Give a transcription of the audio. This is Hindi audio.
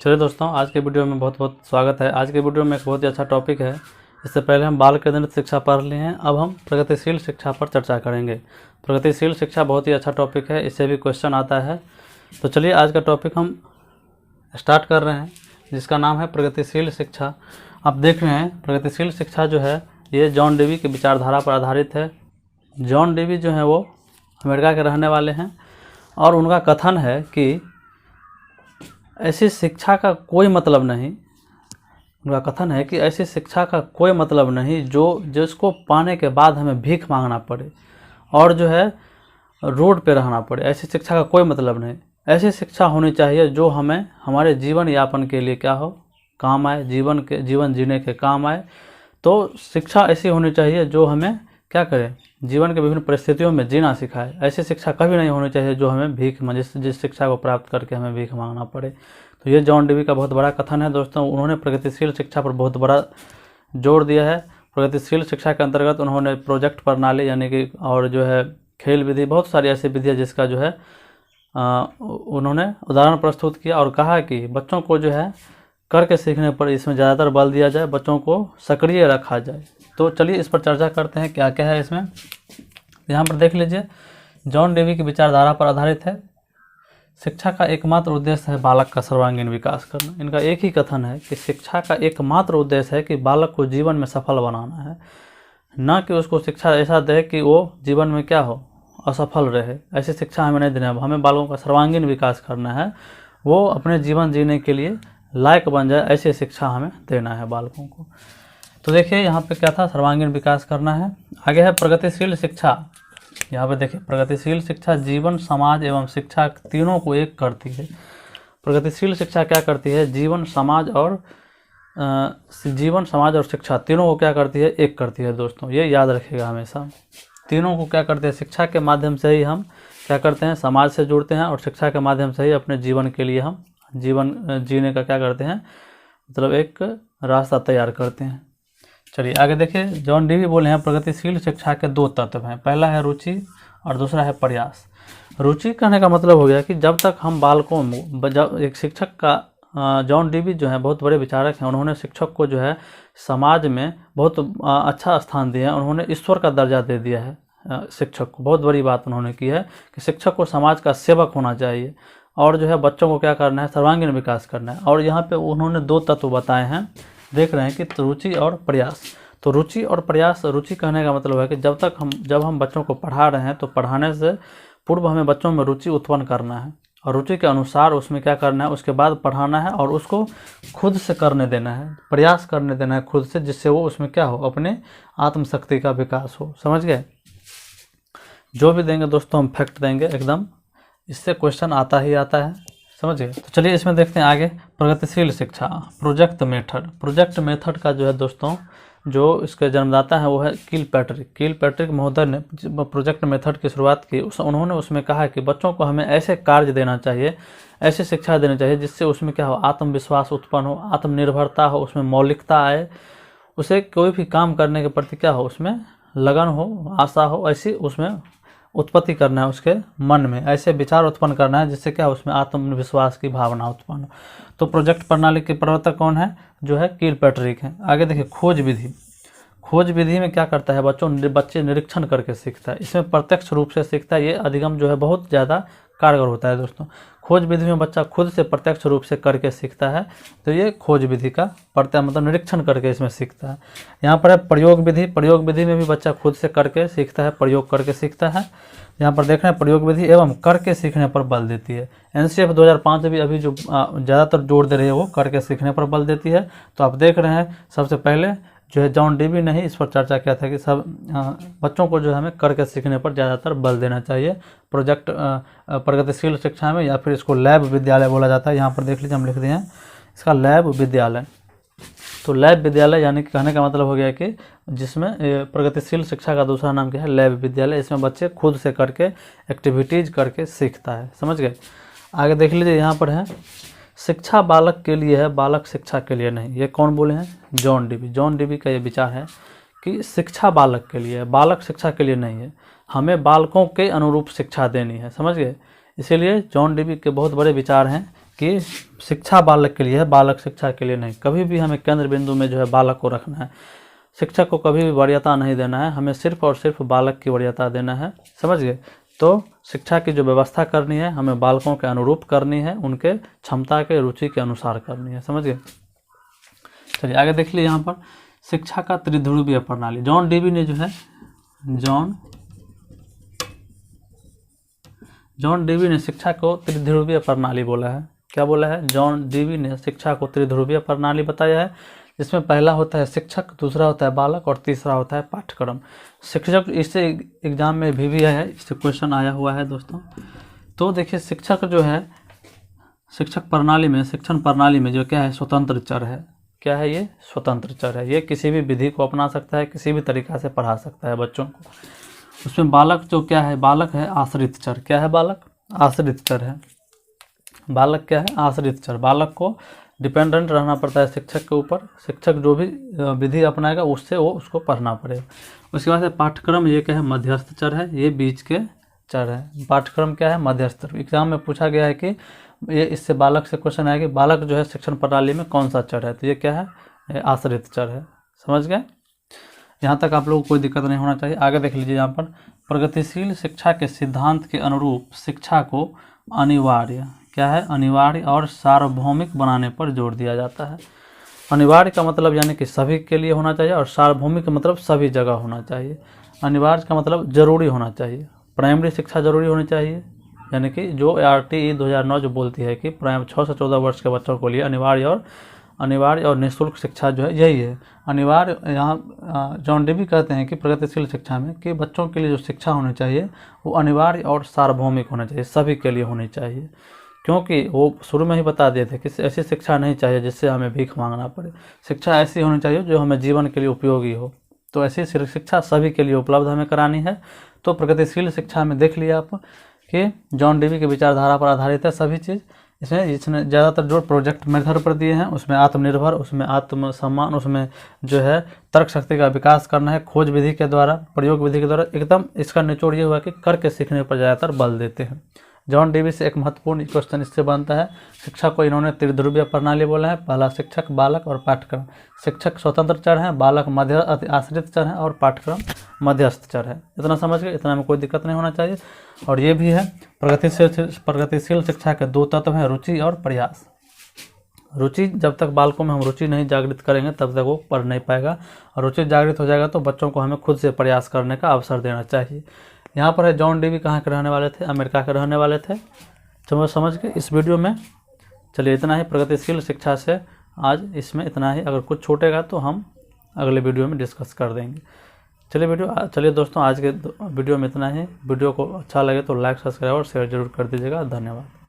चलिए दोस्तों, आज के वीडियो में बहुत बहुत स्वागत है। आज के वीडियो में एक बहुत ही अच्छा टॉपिक है। इससे पहले हम बाल केंद्रित शिक्षा पढ़ लिए हैं, अब हम प्रगतिशील शिक्षा पर चर्चा करेंगे। प्रगतिशील शिक्षा बहुत ही अच्छा टॉपिक है, इससे भी क्वेश्चन आता है। तो चलिए आज का टॉपिक हम स्टार्ट कर रहे हैं, जिसका नाम है प्रगतिशील शिक्षा। आप देख रहे हैं प्रगतिशील शिक्षा जो है ये जॉन डेवी की विचारधारा पर आधारित है। जॉन डेवी जो है वो अमेरिका के रहने वाले हैं और उनका कथन है कि ऐसी शिक्षा का कोई मतलब नहीं, उनका कथन है कि ऐसी शिक्षा का कोई मतलब नहीं जिसको पाने के बाद हमें भीख मांगना पड़े और जो है रोड पे रहना पड़े। ऐसी शिक्षा का कोई मतलब नहीं। ऐसी शिक्षा होनी चाहिए जो हमें हमारे जीवन यापन के लिए क्या हो, काम आए, जीवन जीने के काम आए। तो शिक्षा ऐसी होनी चाहिए जो हमें क्या करे, जीवन के विभिन्न परिस्थितियों में जीना सिखाए। ऐसी शिक्षा कभी नहीं होनी चाहिए जो हमें जिस शिक्षा को प्राप्त करके हमें भीख मांगना पड़े। तो ये जॉन डेवी का बहुत बड़ा कथन है दोस्तों। उन्होंने प्रगतिशील शिक्षा पर बहुत बड़ा जोर दिया है। प्रगतिशील शिक्षा के अंतर्गत उन्होंने प्रोजेक्ट प्रणाली यानी कि और जो है खेल विधि, बहुत सारी ऐसी विधियाँ जिसका जो है उन्होंने उदाहरण प्रस्तुत किया और कहा कि बच्चों को जो है करके सीखने पर इसमें ज़्यादातर बल दिया जाए, बच्चों को सक्रिय रखा जाए। तो चलिए इस पर चर्चा करते हैं क्या क्या है इसमें। यहाँ पर देख लीजिए, जॉन डेवी की विचारधारा पर आधारित है। शिक्षा का एकमात्र उद्देश्य है बालक का सर्वांगीण विकास करना। इनका एक ही कथन है कि शिक्षा का एकमात्र उद्देश्य है कि बालक को जीवन में सफल बनाना है, न कि उसको शिक्षा ऐसा दे कि वो जीवन में क्या हो, असफल रहे। ऐसी शिक्षा हमें नहीं देना है। हमें बालकों का सर्वांगीण विकास करना है, वो अपने जीवन जीने के लिए लायक बन जाए, ऐसी शिक्षा हमें देना है बालकों को। तो देखिए यहाँ पे क्या था, सर्वांगीण विकास करना है। आगे है प्रगतिशील शिक्षा। यहाँ पे देखिए प्रगतिशील शिक्षा जीवन, समाज एवं शिक्षा तीनों को एक करती है। प्रगतिशील शिक्षा क्या करती है, जीवन, समाज और शिक्षा तीनों को क्या करती है, एक करती है दोस्तों। ये याद रखिएगा हमेशा। तीनों को क्या करते हैं, शिक्षा के माध्यम से ही हम क्या करते हैं, समाज से जुड़ते हैं और शिक्षा के माध्यम से ही अपने जीवन के लिए हम जीवन जीने का क्या करते हैं, मतलब एक रास्ता तैयार करते हैं। चलिए आगे देखिए, जॉन डेवी बोले हैं प्रगतिशील शिक्षा के दो तत्व हैं। पहला है रुचि और दूसरा है प्रयास। रुचि कहने का मतलब हो गया कि जब तक हम बालकों में, जब एक शिक्षक का जॉन डेवी जो है बहुत बड़े विचारक हैं, उन्होंने शिक्षक को जो है समाज में बहुत अच्छा स्थान दिया है। उन्होंने ईश्वर का दर्जा दे दिया है शिक्षक को। बहुत बड़ी बात उन्होंने की है कि शिक्षक को समाज का सेवक होना चाहिए और जो है बच्चों को क्या करना है, सर्वांगीण विकास करना है। और यहाँ पे उन्होंने दो तत्व बताए हैं, देख रहे हैं कि रुचि और प्रयास। तो रुचि और प्रयास, रुचि कहने का मतलब है कि जब हम बच्चों को पढ़ा रहे हैं तो पढ़ाने से पूर्व हमें बच्चों में रुचि उत्पन्न करना है और रुचि के अनुसार उसमें क्या करना है, उसके बाद पढ़ाना है और उसको खुद से करने देना है, प्रयास करने देना है खुद से, जिससे वो उसमें क्या हो, अपने आत्मशक्ति का विकास हो। समझ गए। जो भी देंगे दोस्तों हम फैक्ट देंगे एकदम, इससे क्वेश्चन आता ही आता है, समझ गए। तो चलिए इसमें देखते हैं आगे प्रगतिशील शिक्षा, प्रोजेक्ट मेथड। प्रोजेक्ट मेथड का जो है दोस्तों, जो इसके जन्मदाता है वो है किलपैट्रिक महोदय ने प्रोजेक्ट मेथड की शुरुआत की। उन्होंने उसमें कहा कि बच्चों को हमें ऐसे कार्य देना चाहिए, ऐसी शिक्षा देनी चाहिए जिससे उसमें क्या हो, आत्मविश्वास उत्पन्न हो, आत्मनिर्भरता हो, उसमें मौलिकता आए, उसे कोई भी काम करने के प्रति क्या हो, उसमें लगन हो, आशा हो, ऐसी उसमें उत्पत्ति करना है उसके मन में, ऐसे विचार उत्पन्न करना है जिससे क्या उसमें आत्मविश्वास की भावना उत्पन्न हो। तो प्रोजेक्ट प्रणाली के प्रवर्तक कौन है, जो है किलपैट्रिक है। आगे देखिए खोज विधि। खोज विधि में क्या करता है, बच्चे निरीक्षण करके सीखता है, इसमें प्रत्यक्ष रूप से सीखता है। ये अधिगम जो है बहुत ज़्यादा कारगर होता है दोस्तों। खोज विधि में बच्चा खुद से प्रत्यक्ष रूप से करके सीखता है, तो ये खोज विधि का मतलब निरीक्षण करके इसमें सीखता है। यहाँ पर है प्रयोग विधि। प्रयोग विधि में भी बच्चा खुद से करके सीखता है, प्रयोग करके सीखता है। यहाँ पर देख रहे हैं प्रयोग विधि एवं करके सीखने पर बल देती है। NCF 2005 भी अभी जो ज़्यादातर जोर दे रही है वो करके सीखने पर बल देती है। तो आप देख रहे हैं सबसे पहले जो है जॉन डेवी ने ही इस पर चर्चा किया था कि सब बच्चों को जो है हमें करके सीखने पर ज़्यादातर बल देना चाहिए प्रोजेक्ट प्रगतिशील शिक्षा में, या फिर इसको लैब विद्यालय बोला जाता है। यहाँ पर देख लीजिए हम लिख दिए हैं इसका लैब विद्यालय। तो लैब विद्यालय यानी कि कहने का मतलब हो गया कि जिसमें प्रगतिशील शिक्षा का दूसरा नाम क्या है, लैब विद्यालय। इसमें बच्चे खुद से करके एक्टिविटीज करके सीखता है, समझ गए। आगे देख लीजिए यहाँ पर है शिक्षा बालक के लिए है, बालक शिक्षा के लिए नहीं। ये कौन बोले हैं, जॉन डेवी। जॉन डेवी का ये विचार है कि शिक्षा बालक के लिए है, बालक शिक्षा के लिए नहीं है। हमें बालकों के अनुरूप शिक्षा देनी है, समझ गए। इसीलिए जॉन डेवी के बहुत बड़े विचार हैं कि शिक्षा बालक के लिए है, बालक शिक्षा के लिए नहीं। कभी भी हमें केंद्र बिंदु में जो है बालक को रखना है। शिक्षक को कभी भी वरीयता नहीं देना है, हमें सिर्फ और सिर्फ बालक की वरीयता देना है। समझ गए? तो शिक्षा की जो व्यवस्था करनी है हमें बालकों के अनुरूप करनी है, उनके क्षमता के रुचि के अनुसार करनी है। समझ गए? चलिए आगे देख लीजिए। यहाँ पर शिक्षा का त्रिध्रुवीय प्रणाली, जॉन डीवी ने जो है जॉन डीवी ने शिक्षा को त्रिध्रुवीय प्रणाली बोला है। क्या बोला है? जॉन डीवी ने शिक्षा को त्रिध्रुवीय प्रणाली बताया है, जिसमें पहला होता है शिक्षक, दूसरा होता है बालक और तीसरा होता है पाठ्यक्रम। शिक्षक, इससे एग्जाम में भी आया है, इससे क्वेश्चन आया हुआ है दोस्तों। तो देखिए शिक्षक जो है, शिक्षण प्रणाली में जो क्या है, स्वतंत्र चर है। क्या है ये? स्वतंत्र चर है। ये किसी भी विधि को अपना सकता है, किसी भी तरीका से पढ़ा सकता है बच्चों को। उसमें बालक जो क्या है, बालक है आश्रित चर। क्या है? बालक आश्रित चर है। बालक क्या है? आश्रित चर। बालक को डिपेंडेंट रहना पड़ता है शिक्षक के ऊपर। शिक्षक जो भी विधि अपनाएगा उससे वो उसको पढ़ना पड़ेगा। उसके बाद पाठ्यक्रम, ये क्या है? मध्यस्थ चर है, ये बीच के चर है। पाठ्यक्रम क्या है? मध्यस्थ। एग्जाम में पूछा गया है कि ये, इससे बालक से क्वेश्चन आया कि बालक जो है शिक्षण प्रणाली में कौन सा चर है, तो ये क्या है? आश्रित चर है। समझ गए? यहाँ तक आप लोगों को कोई दिक्कत नहीं होना चाहिए। आगे देख लीजिए। यहाँ पर प्रगतिशील शिक्षा के सिद्धांत के अनुरूप शिक्षा को अनिवार्य, क्या है? अनिवार्य और सार्वभौमिक बनाने पर जोर दिया जाता है। अनिवार्य का मतलब यानी कि सभी के लिए होना चाहिए, और सार्वभौमिक का मतलब सभी जगह होना चाहिए। अनिवार्य का मतलब जरूरी होना चाहिए। प्राइमरी शिक्षा जरूरी होनी चाहिए, यानी कि जो RTE 2009 जो बोलती है कि 6 से 14 वर्ष के बच्चों के लिए अनिवार्य और निःशुल्क शिक्षा जो है यही है। अनिवार्य, यहाँ जॉन डीवी कहते हैं कि प्रगतिशील शिक्षा में कि बच्चों के लिए जो शिक्षा होनी चाहिए वो अनिवार्य और सार्वभौमिक होना चाहिए, सभी के लिए होनी चाहिए। क्योंकि वो शुरू में ही बता दिए थे कि ऐसी शिक्षा नहीं चाहिए जिससे हमें भीख मांगना पड़े। शिक्षा ऐसी होनी चाहिए जो हमें जीवन के लिए उपयोगी हो। तो ऐसी शिक्षा सभी के लिए उपलब्ध हमें करानी है। तो प्रगतिशील शिक्षा में देख लिया आप कि जॉन डीवी की विचारधारा पर आधारित है सभी चीज़। इसने ज़्यादातर जो प्रोजेक्ट मेथड पर दिए हैं उसमें आत्मनिर्भर, उसमें आत्मसम्मान, उसमें जो है तर्क शक्ति का विकास करना है खोज विधि के द्वारा, प्रयोग विधि के द्वारा। एकदम इसका निचोड़ ये हुआ कि करके सीखने पर ज़्यादातर बल देते हैं। जॉन डीवी से एक महत्वपूर्ण क्वेश्चन इससे बनता है। शिक्षा को इन्होंने त्रिध्रुवीय प्रणाली बोला है। पहला शिक्षक, बालक और पाठ्यक्रम। शिक्षक स्वतंत्र चर है, बालक आश्रित चर है और पाठ्यक्रम मध्यस्थ चर है। इतना समझ गए? इतना में कोई दिक्कत नहीं होना चाहिए। और ये भी है प्रगतिशील शिक्षा के 2 तत्व हैं, रुचि और प्रयास। रुचि, जब तक बालकों में हम रुचि नहीं जागृत करेंगे तब तक वो पढ़ नहीं पाएगा, और रुचि जागृत हो जाएगा तो बच्चों को हमें खुद से प्रयास करने का अवसर देना चाहिए। यहाँ पर है जॉन डीवी कहाँ के रहने वाले थे? अमेरिका के रहने वाले थे। समझ के इस वीडियो में। चलिए इतना ही प्रगतिशील शिक्षा से आज इसमें इतना ही। अगर कुछ छूटेगा तो हम अगले वीडियो में डिस्कस कर देंगे। चलिए दोस्तों, आज के वीडियो में इतना ही। वीडियो को अच्छा लगे तो लाइक, सब्सक्राइब और शेयर जरूर कर दीजिएगा। धन्यवाद।